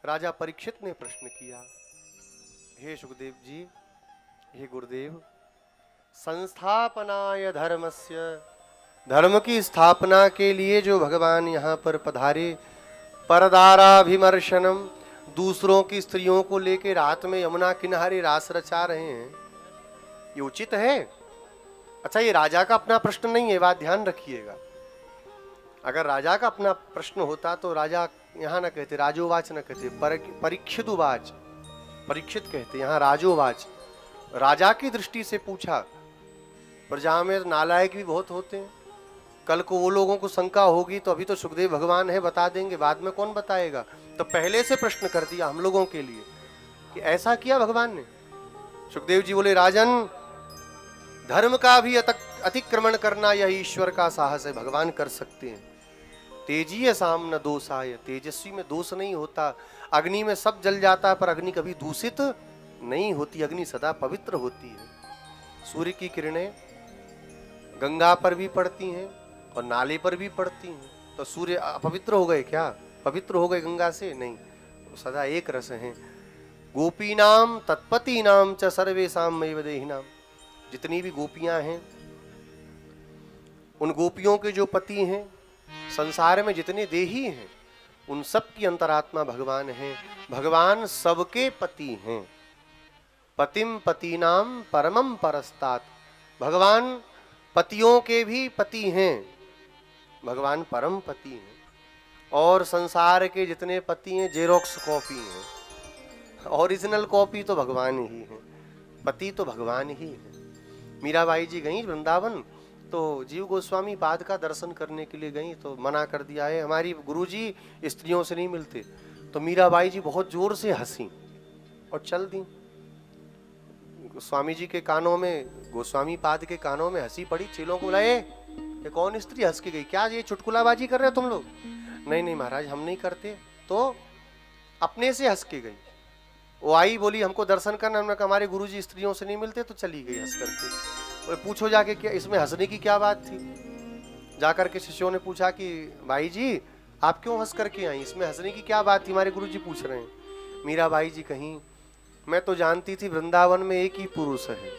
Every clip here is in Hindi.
राजा परीक्षित ने प्रश्न किया, हे सुखदेव जी, हे गुरुदेव, संस्थापनाय धर्मस्य, धर्म की स्थापना के लिए जो भगवान यहाँ पर पधारे, परदाराभिमर्शनम, दूसरों की स्त्रियों को लेकर रात में यमुना किनारे रास रचा रहे हैं, ये उचित है? अच्छा, ये राजा का अपना प्रश्न नहीं है, बात ध्यान रखिएगा। अगर राजा का अपना प्रश्न होता तो राजा यहाँ न कहते, राजोवाच न कहते, परीक्षित उवाच, परीक्षित कहते, यहाँ राजोवाच। राजा की दृष्टि से पूछा। प्रजा में नालायक भी बहुत होते हैं, कल को वो लोगों को शंका होगी तो अभी तो सुखदेव भगवान है, बता देंगे, बाद में कौन बताएगा, तो पहले से प्रश्न कर दिया हम लोगों के लिए कि ऐसा किया भगवान ने। सुखदेव जी बोले, राजन, धर्म का भी अतिक्रमण करना यह ईश्वर का साहस है, भगवान कर सकते हैं। तेजीय साम न दोषाय, तेजस्वी में दोष नहीं होता। अग्नि में सब जल जाता है पर अग्नि कभी दूषित नहीं होती, अग्नि सदा पवित्र होती है। सूर्य की किरणें गंगा पर भी पड़ती हैं और नाले पर भी पड़ती हैं, तो सूर्य अपवित्र हो गए क्या? पवित्र हो गए गंगा से? नहीं, तो सदा एक रस हैं। गोपीनाम तत्पतीनाम च सर्वेषां मैव देहिनाम, जितनी भी गोपियां हैं, उन गोपियों के जो पति हैं, संसार में जितने देही हैं, उन सब की अंतरात्मा भगवान हैं। भगवान सबके पति हैं। पतिम पतीनाम परमम परस्तात, भगवान पतियों के भी पति हैं, भगवान परम पति हैं। और संसार के जितने पति हैं जेरोक्स कॉपी हैं, ओरिजिनल कॉपी तो भगवान ही हैं, पति तो भगवान ही हैं। मीराबाई जी गई वृंदावन, तो जीव गोस्वामी पाद का दर्शन करने के लिए गई, तो मना कर दिया है, हमारी गुरुजी स्त्रियों से नहीं मिलते। तो मीराबाई जी बहुत जोर से हंसी और चल दी। स्वामी जी के कानों में, गोस्वामी पाद के कानों में हंसी पड़ी। चेलों को बुलाए, ये कौन स्त्री हंस के गई? क्या ये चुटकुलाबाजी कर रहे हो तुम लोग? नहीं नहीं महाराज, हम नहीं करते। तो अपने से हंस के गई। वो आई, बोली हमको दर्शन करना, हमने कहा हमारे गुरुजी स्त्रियों से नहीं मिलते, तो चली गई हंस करके। और पूछो जाके क्या इसमें हंसने की क्या बात थी? जाकर के शिष्यों ने पूछा कि भाई जी आप क्यों हंस करके आई, इसमें हंसने की क्या बात थी, हमारे गुरुजी पूछ रहे हैं। मीराबाई जी कहीं, मैं तो जानती थी वृंदावन में एक ही पुरुष है,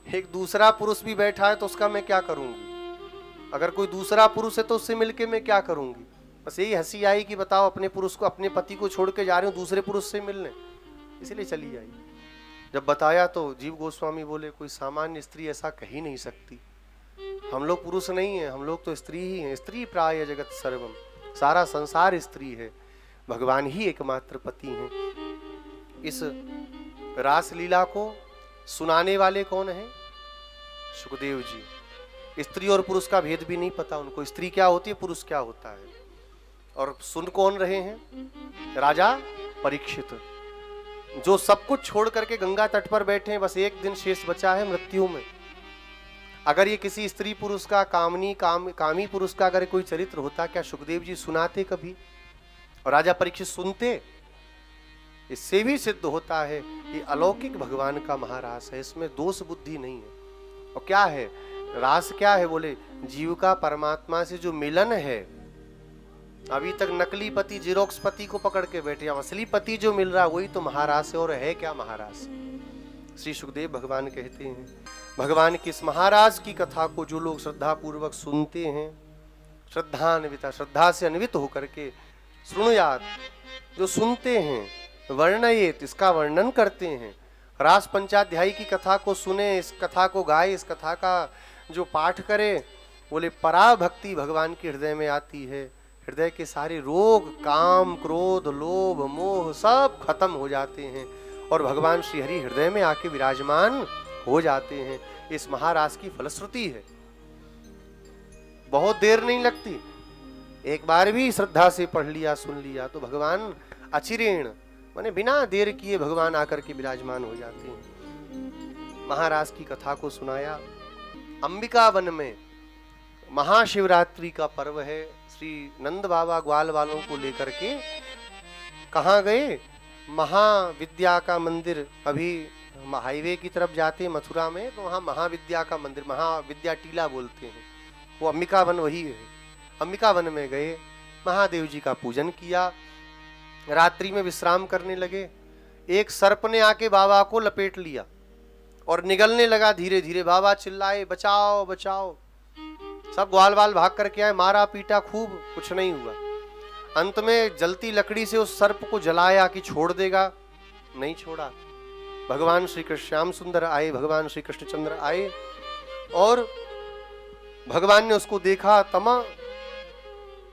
एक दूसरा पुरुष भी बैठा है तो उसका मैं क्या करूंगी? अगर कोई दूसरा पुरुष है तो उससे मिलके मैं क्या करूंगी? बस यही हंसी आई कि बताओ, अपने पुरुष को, अपने पति को छोड़ के जा रहे हो दूसरे पुरुष से मिलने, इसलिए चली आई। जब बताया तो जीव गोस्वामी बोले, कोई सामान्य स्त्री ऐसा कह ही नहीं सकती, हम लोग पुरुष नहीं है, हम लोग तो स्त्री ही हैं। स्त्री प्राय जगत सर्वम, सारा संसार स्त्री है, भगवान ही एकमात्र पति हैं। इस रास लीला को सुनाने वाले कौन है? सुखदेव जी। स्त्री और पुरुष का भेद भी नहीं पता उनको, स्त्री क्या होती है, पुरुष क्या होता है। और सुन कौन रहे हैं? राजा परीक्षित, जो सब कुछ छोड़ करके गंगा तट पर बैठे हैं, बस एक दिन शेष बचा है मृत्यु में। अगर ये किसी स्त्री पुरुष का, कामी पुरुष का अगर कोई चरित्र होता, क्या सुखदेव जी सुनाते कभी? और राजा परीक्षित सुनते? इससे भी सिद्ध होता है कि अलौकिक भगवान का महारास है, इसमें दोष बुद्धि नहीं है। और क्या है रास? क्या है? बोले जीव का परमात्मा से जो मिलन है। अभी तक नकली पति, जीरोक्स पति को पकड़ के बैठे, असली पति जो मिल रहा वही तो महारास है। और है क्या महारास? श्री सुखदेव भगवान कहते हैं, भगवान की इस महाराज की कथा को जो लोग श्रद्धा पूर्वक सुनते हैं, श्रद्धा से अन्वित होकर के सुनुयात, जो सुनते हैं, वर्णयेत, इसका वर्णन करते हैं, रास पंचाध्यायी की कथा को सुने, इस कथा को गाए, इस कथा का जो पाठ करे, बोले पराभक्ति भगवान के हृदय में आती है। हृदय के सारे रोग, काम, क्रोध, लोभ, मोह सब खत्म हो जाते हैं और भगवान श्री हरि हृदय में आके विराजमान हो जाते हैं। इस महारास की फलश्रुति है। बहुत देर नहीं लगती, एक बार भी श्रद्धा से पढ़ लिया, सुन लिया तो भगवान अचिरेण, माने बिना देर किए भगवान आकर के विराजमान हो जाते हैं। महाराज की कथा को सुनाया। अंबिका वन में महाशिवरात्रि का पर्व है। श्री नंद बाबा ग्वाल वालों को लेकर के कहाँ गए? महाविद्या का मंदिर, अभी हाईवे की तरफ जाते मथुरा में, तो वहाँ महाविद्या का मंदिर, महाविद्या टीला बोलते हैं, वो अंबिका वन वही है। अंबिका वन में गए, महादेव जी का पूजन किया। रात्रि में विश्राम करने लगे। एक सर्प ने आके बाबा को लपेट लिया और निगलने लगा धीरे धीरे। बाबा चिल्लाए, बचाओ बचाओ। सब ग्वाल बाल भाग करके आए, मारा पीटा खूब, कुछ नहीं हुआ। अंत में जलती लकड़ी से उस सर्प को जलाया कि छोड़ देगा, नहीं छोड़ा। भगवान श्री कृष्ण श्याम सुंदर आए, भगवान श्री कृष्णचंद्र आए और भगवान ने उसको देखा।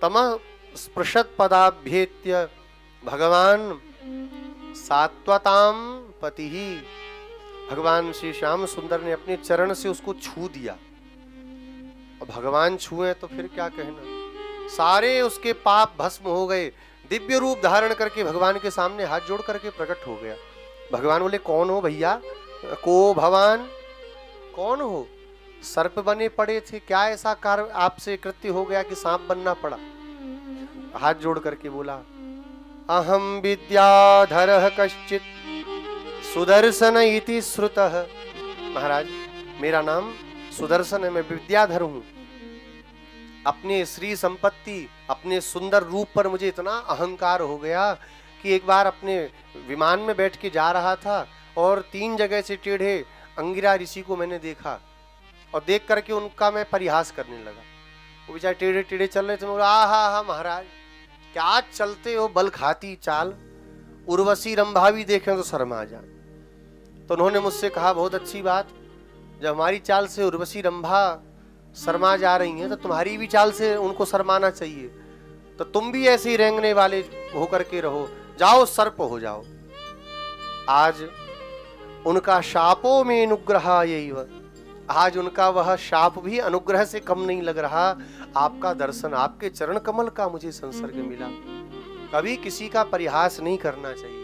तम स्पृशत पदाभ्येत्य भगवान सात्वताम पति ही। भगवान श्री श्याम सुंदर ने अपने चरण से उसको छू दिया। और भगवान छुए तो फिर क्या कहना, सारे उसके पाप भस्म हो गए। दिव्य रूप धारण करके भगवान के सामने हाथ जोड़ करके प्रकट हो गया। भगवान बोले, कौन हो भैया? को भगवान कौन हो? सर्प बने पड़े थे, क्या ऐसा कार्य आपसे कृत्य हो गया कि सांप बनना पड़ा? हाथ जोड़ करके बोला, अहम विद्याधरः कश्चित सुदर्शन इति श्रुतः। महाराज, मेरा नाम सुदर्शन है, मैं विद्याधर हूं। अपने श्री संपत्ति, अपने सुंदर रूप पर मुझे इतना अहंकार हो गया कि एक बार अपने विमान में बैठ के जा रहा था और 3 जगह से टेढ़े अंगिरा ऋषि को मैंने देखा और देख करके उनका मैं परिहास करने लगा। वो बेचारे टेढ़े टेढ़े चल रहे थे। मैं बोला, हा महाराज, क्या चलते हो बल खाती चाल, उर्वशी रंभा भी देखें तो शर्मा जाए। तो उन्होंने मुझसे कहा, बहुत अच्छी बात, जब हमारी चाल से उर्वशी रंभा शर्मा जा रही हैं तो तुम्हारी भी चाल से उनको शर्माना चाहिए। तो तुम भी ऐसे ही रेंगने वाले होकर के रहो, जाओ सर्प हो जाओ। आज उनका शापों में अनुग्रह यही, आज उनका वह शाप भी अनुग्रह से कम नहीं लग रहा। आपका दर्शन, आपके चरण कमल का मुझे संसर्ग मिला। कभी किसी का परिहास नहीं करना चाहिए।